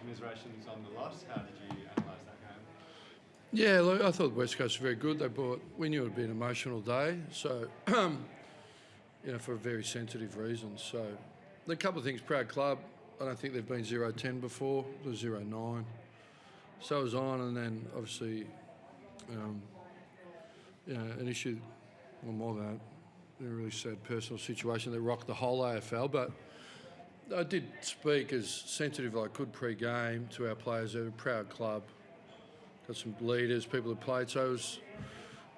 commiserations on the loss. How did you analyse that game? Yeah, look, I thought West Coast were very good. We knew it would be an emotional day, so for a very sensitive reason. So, a couple of things. Proud club. I don't think they've been 0-10 before. It was 0-9. So it was on, and then obviously, an issue, or more than that, a really sad personal situation that rocked the whole AFL. But I did speak as sensitive as I could pre-game to our players. They're a proud club. Got some leaders, people who played. So it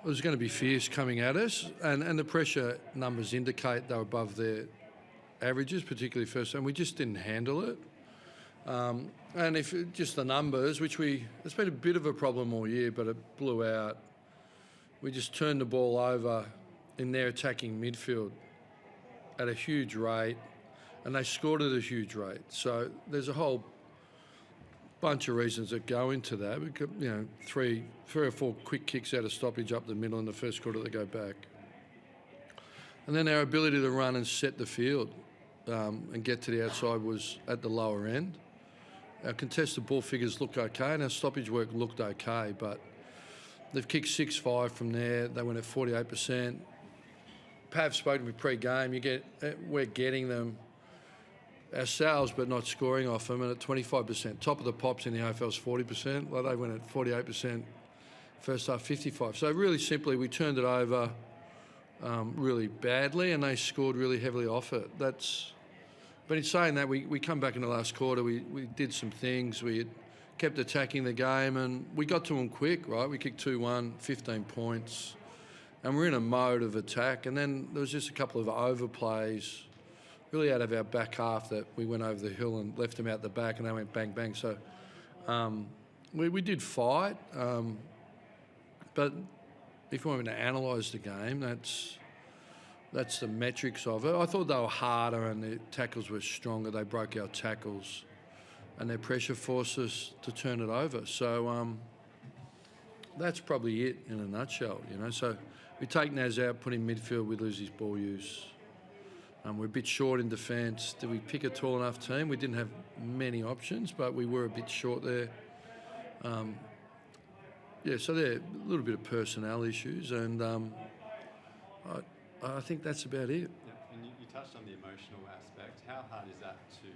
was going to be fierce coming at us. And the pressure numbers indicate they were above their averages, particularly first. And we just didn't handle it. And if just the numbers, it's been a bit of a problem all year, but it blew out. We just turned the ball over in their attacking midfield at a huge rate, and they scored at a huge rate. So there's a whole bunch of reasons that go into that. We could, three or four quick kicks out of stoppage up the middle in the first quarter that go back. And then our ability to run and set the field and get to the outside was at the lower end. Our contested ball figures looked okay, and our stoppage work looked okay, but they've kicked 6-5 from there. They went at 48%. Pav spoke to me pre-game. We're getting them ourselves, but not scoring off them, and at 25%. Top of the pops in the AFL is 40%. Well, they went at 48%. First half, 55%. So really simply, we turned it over really badly, and they scored really heavily off it. But in saying that, we come back in the last quarter. We did some things. We had kept attacking the game, and we got to them quick, right? We kicked 2-1, 15 points, and we're in a mode of attack. And then there was just a couple of overplays, really out of our back half, that we went over the hill and left them out the back, and they went bang, bang. So we did fight, but if you want me to analyse the game, that's the metrics of it. I thought they were harder and their tackles were stronger. They broke our tackles, and their pressure forced us to turn it over. So that's probably it in a nutshell, So we take Naz out, put him midfield, we lose his ball use. We're a bit short in defence. Did we pick a tall enough team? We didn't have many options, but we were a bit short there. So there are a little bit of personnel issues, and I think that's about it. Yeah, and you touched on the emotional aspect. How hard is that to,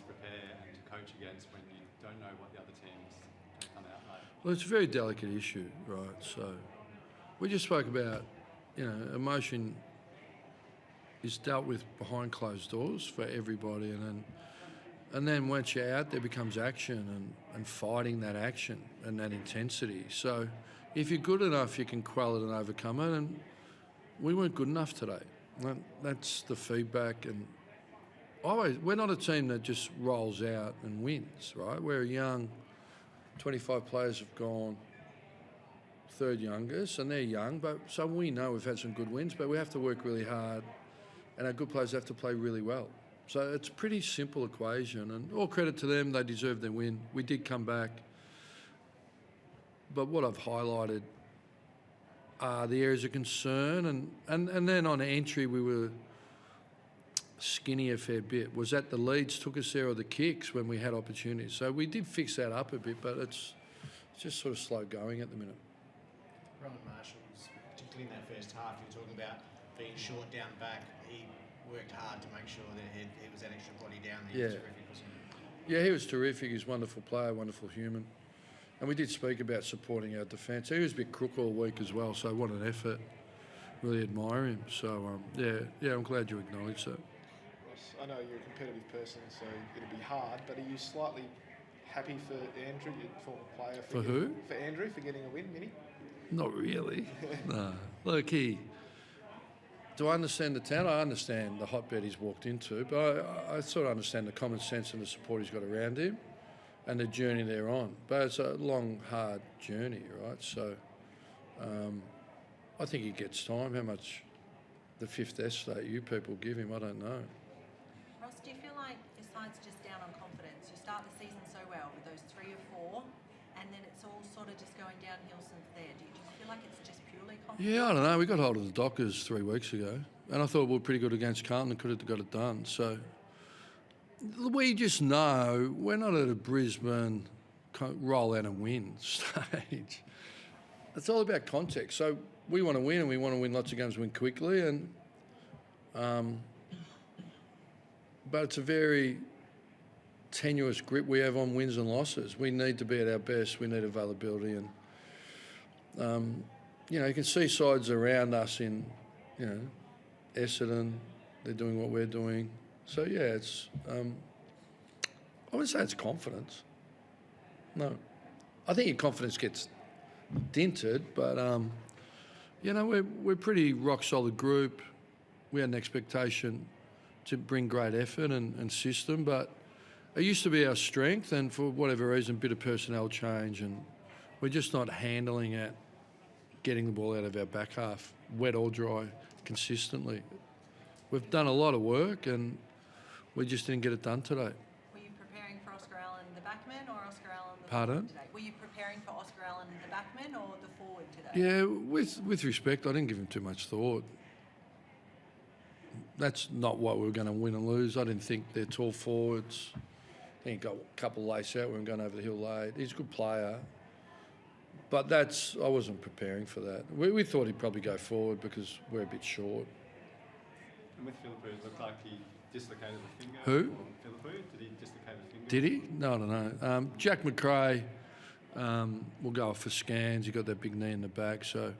prepare and to coach against when you don't know what the other team's going to come out like? Well, it's a very delicate issue, right? So we just spoke about, emotion is dealt with behind closed doors for everybody, and then once you're out there becomes action and fighting that action and that intensity. So if you're good enough, you can quell it and overcome it, and we weren't good enough today. That's the feedback, and we're not a team that just rolls out and wins, right? We're young, 25 players have gone, third youngest, and they're young, but so we know we've had some good wins, but we have to work really hard, and our good players have to play really well. So it's a pretty simple equation, and all credit to them, they deserve their win. We did come back, but what I've highlighted are the areas of concern, and then on entry we were skinny a fair bit. Was that the leads took us there or the kicks when we had opportunities? So we did fix that up a bit, but it's just sort of slow going at the minute. Rowan Marshall's, particularly in that first half, you're talking about being short down back. He worked hard to make sure that he was that extra body down there. He was terrific, wasn't he? Yeah, he was terrific. He's a wonderful player, wonderful human. And we did speak about supporting our defence. He was a bit crook all week as well, so what an effort. Really admire him. So, I'm glad you acknowledged that. Ross, I know you're a competitive person, so it'll be hard, but are you slightly happy for Andrew, your former player? For who? For Andrew, for getting a win, Minnie? Not really. No. Look, do I understand the town? I understand the hotbed he's walked into, but I sort of understand the common sense and the support he's got around him and the journey they're on. But it's a long, hard journey, right? So I think he gets time. How much the fifth estate you people give him, I don't know. Ross, do you feel like your side's just down on confidence? You start the season so well with those 3 or 4, and then it's all sort of just going downhill since there. Do you just feel like it's just purely confidence? Yeah, I don't know. We got hold of the Dockers 3 weeks ago, and I thought we were pretty good against Carlton and could have got it done. So We just know we're not at a Brisbane roll out and win stage. It's all about context. So we want to win, and we want to win lots of games, win quickly, and but it's a very tenuous grip we have on wins and losses. We need to be at our best. We need availability, and you can see sides around us in, Essendon. They're doing what we're doing. So yeah, it's. I wouldn't say it's confidence. No, I think your confidence gets dented, but we're pretty rock solid group. We had an expectation to bring great effort and system, but it used to be our strength, and for whatever reason, a bit of personnel change, and we're just not handling it, getting the ball out of our back half, wet or dry, consistently. We've done a lot of work, and we just didn't get it done today. Were you preparing for Oscar Allen, the backman, or Oscar Allen, the Pardon? forward today? Were you preparing for Oscar Allen, the backman, or the forward today? Yeah, with respect, I didn't give him too much thought. That's not what we were going to win and lose. I didn't think they're tall forwards. I think he got a couple of lace out when going over the hill late. He's a good player. But I wasn't preparing for that. We thought he'd probably go forward because we're a bit short. And with Philippou, it looked like he dislocated the finger. Who? Philippou? Did he dislocate the finger? Did he? No, I don't know. Jack McRae will go off for scans. He got that big knee in the back, so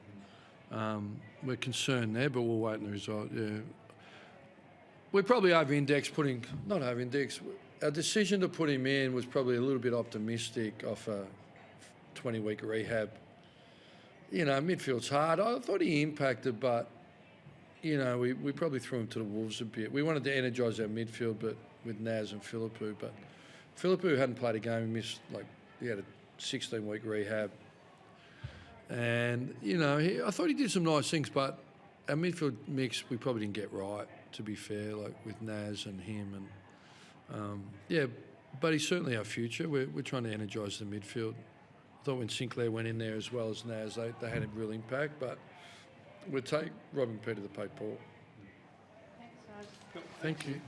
we're concerned there, but we'll wait on the result, yeah. We're probably not over-indexed. Our decision to put him in was probably a little bit optimistic off a 20-week rehab. Midfield's hard. I thought he impacted, but, we probably threw him to the wolves a bit. We wanted to energise our midfield, but with Naz and Philippou. But Philippou hadn't played a game. He had a 16-week rehab. And, I thought he did some nice things, but our midfield mix we probably didn't get right, to be fair, with Naz and him. And, but he's certainly our future. We're trying to energise the midfield. I thought when Sinclair went in there as well as Naz, they had a real impact, but we'll take Robin Peter to pay Paul. Thanks, Rod. Thank you.